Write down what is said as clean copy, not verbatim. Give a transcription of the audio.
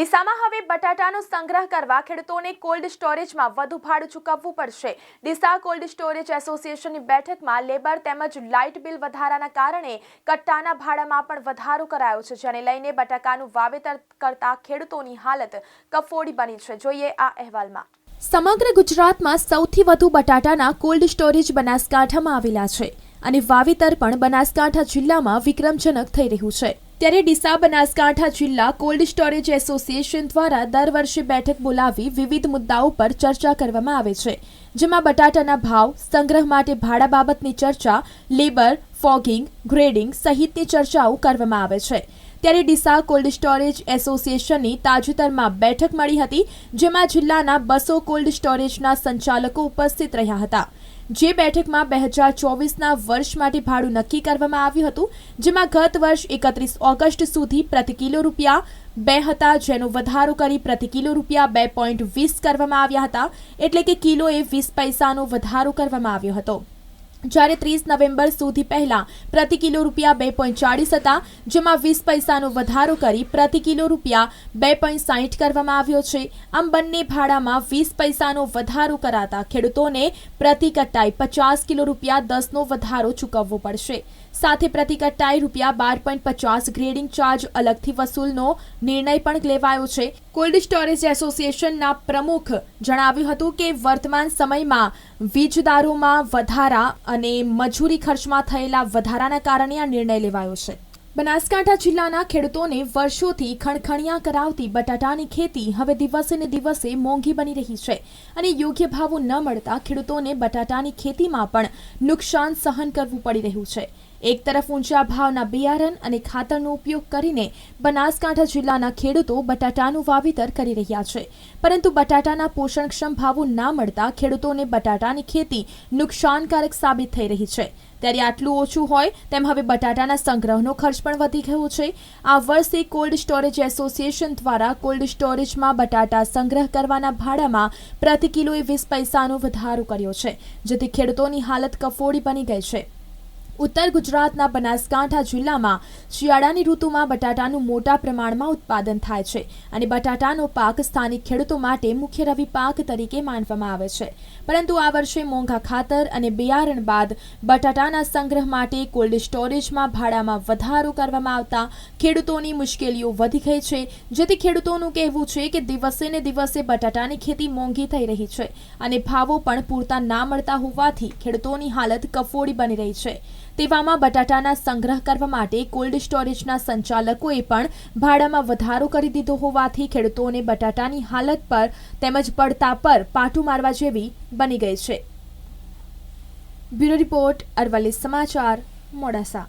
ડીસામાં હવે બટાટાનો સંગ્રહ કરવા ખેડૂતોને કોલ્ડ સ્ટોરેજમાં વધુ ભાડું ચૂકવવું પડશે। ડીસા કોલ્ડ સ્ટોરેજ એસોસિએશનની બેઠકમાં લેબર તેમજ લાઇટ બિલ વધારાના કારણે કટ્ટાના ભાડામાં પણ વધારો કરાયો છે, જેને લઈને બટાકાનું વાવેતર કરતા ખેડૂતોની હાલત કફોડી બની છે। જોઈએ આ અહેવાલમાં। સમગ્ર ગુજરાતમાં સૌથી વધુ બટાટાના કોલ્ડ સ્ટોરેજ બનાસકાંઠામાં આવેલા છે અને વાવેતર પણ બનાસકાંઠા જિલ્લામાં વિક્રમજનક થઈ રહ્યું છે। ત્યારે ડીસા બનાસકાંઠા જિલ્લા કોલ્ડ સ્ટોરેજ એસોસિએશન દ્વારા દર વર્ષે બેઠક બોલાવી વિવિધ મુદ્દાઓ પર ચર્ચા કરવામાં આવે છે, જેમાં બટાટાના ભાવ, સંગ્રહ માટે ભાડા બાબતની ચર્ચા, લેબર, ફોગિંગ, ગ્રેડિંગ સહિતની ચર્ચાઓ કરવામાં આવે છે। ત્યારે ડીસા કોલ્ડ સ્ટોરેજ એસોસિએશનની તાજેતરમાં બેઠક મળી હતી, જેમાં જિલ્લાના 200 કોલ્ડ સ્ટોરેજના સંચાલકો ઉપસ્થિત રહ્યા હતા। જે બેઠકમાં 2024ના વર્ષ માટે ભાડું નક્કી કરવામાં આવ્યું હતું, જેમાં ગત વર્ષ 31 ઓગસ્ટ સુધી પ્રતિ કિલો રૂપિયા 2 હતા, જેનો વધારો કરી પ્રતિ કિલો રૂપિયા 2.20 કરવામાં આવ્યા હતા, એટલે કે કિલોએ 20 પૈસાનો વધારો કરવામાં આવ્યો હતો। જ્યારે 30 નવેમ્બર સુધી પહેલા પ્રતિ કિલો રૂપિયા 2.40 હતા, જેમાં 20 પૈસાનો વધારો કરી પ્રતિ કિલો રૂપિયા 2.60 કરવામાં આવ્યો છે। આમ બંને ભાડામાં 20 પૈસાનો વધારો કરાતા ખેડૂતોને પ્રતિ કટ્ટાઈ 50 કિલો રૂપિયા 10નો વધારો ચૂકવવો પડશે। સાથે પ્રતિ કટ્ટાઈ રૂપિયા 12.50 ગ્રેડિંગ ચાર્જ અલગથી વસૂલનો નિર્ણય પણ લેવાયો છે। કોલ્ડ સ્ટોરેજ એસોસિએશનના પ્રમુખ જણાવ્યું હતું કે વર્તમાન સમયમાં વીજદારોમાં વધારા અને મજૂરી ખર્ચમાં થયેલા વધારાના કારણે આ નિર્ણય લેવાયો છે। બનાસકાંઠા જિલ્લાના ખેડૂતોને વર્ષોથી ખણખણિયા કરાવતી બટાટાની ખેતી હવે દિવસે ને દિવસે મોંઘી બની રહી છે અને યોગ્ય ભાવો ન મળતા ખેડૂતોને બટાટાની ખેતીમાં પણ નુકસાન સહન કરવું પડી રહ્યું છે। એક તરફ ઊંચા ભાવના બિયારણ અને ખાતરનો ઉપયોગ કરીને બનાસકાંઠા જિલ્લાના ખેડૂતો બટાટાનું વાવેતર કરી રહ્યા છે, પરંતુ બટાટાના પોષણક્ષમ ભાવો ના મળતા ખેડૂતોને બટાટાની ખેતી નુકસાનકારક સાબિત થઈ રહી છે। ત્યારે આટલું ઓછું હોય તેમ હવે બટાટાના સંગ્રહનો ખર્ચ પણ વધી ગયો છે। આ વર્ષે કોલ્ડ સ્ટોરેજ એસોસિએશન દ્વારા કોલ્ડ સ્ટોરેજમાં બટાટા સંગ્રહ કરવાના ભાડામાં પ્રતિ કિલોએ 20 પૈસાનો વધારો કર્યો છે, જેથી ખેડૂતોની હાલત કફોડી બની ગઈ છે। ઉત્તર ગુજરાતના બનાસકાંઠા જિલ્લામાં શિયાળાની ઋતુમાં બટાટાનું મોટા પ્રમાણમાં ઉત્પાદન થાય છે અને બટાટાનો પાક સ્થાનિક ખેડૂતો માટે મુખ્ય રવિ પાક તરીકે માનવામાં આવે છે, પરંતુ આ વર્ષે મોંઘા ખાતર અને બિયારણ બાદ બટાટાના સંગ્રહ માટે કોલ્ડ સ્ટોરેજમાં ભાડામાં વધારો કરવામાં આવતા ખેડૂતોની મુશ્કેલીઓ વધી ગઈ છે, જેથી ખેડૂતોનું કહેવું છે કે દિવસે ને દિવસે બટાટાની ખેતી મોંઘી થઈ રહી છે અને ભાવો પણ પૂરતા ના મળતા હોવાથી ખેડૂતોની હાલત કફોડી બની રહી છે। તેવામાં બટાટાના સંગ્રહ કરવા માટે કોલ્ડ સ્ટોરેજના સંચાલકોએ પણ ભાડામાં વધારો કરી દીધો હોવાથી ખેડૂતોને બટાટાની હાલત પર તેમજ પડતા પર પાટું મારવા જેવી બની ગઈ છે। બ્યુરો રિપોર્ટ, અરવલ્લી સમાચાર, મોડાસા।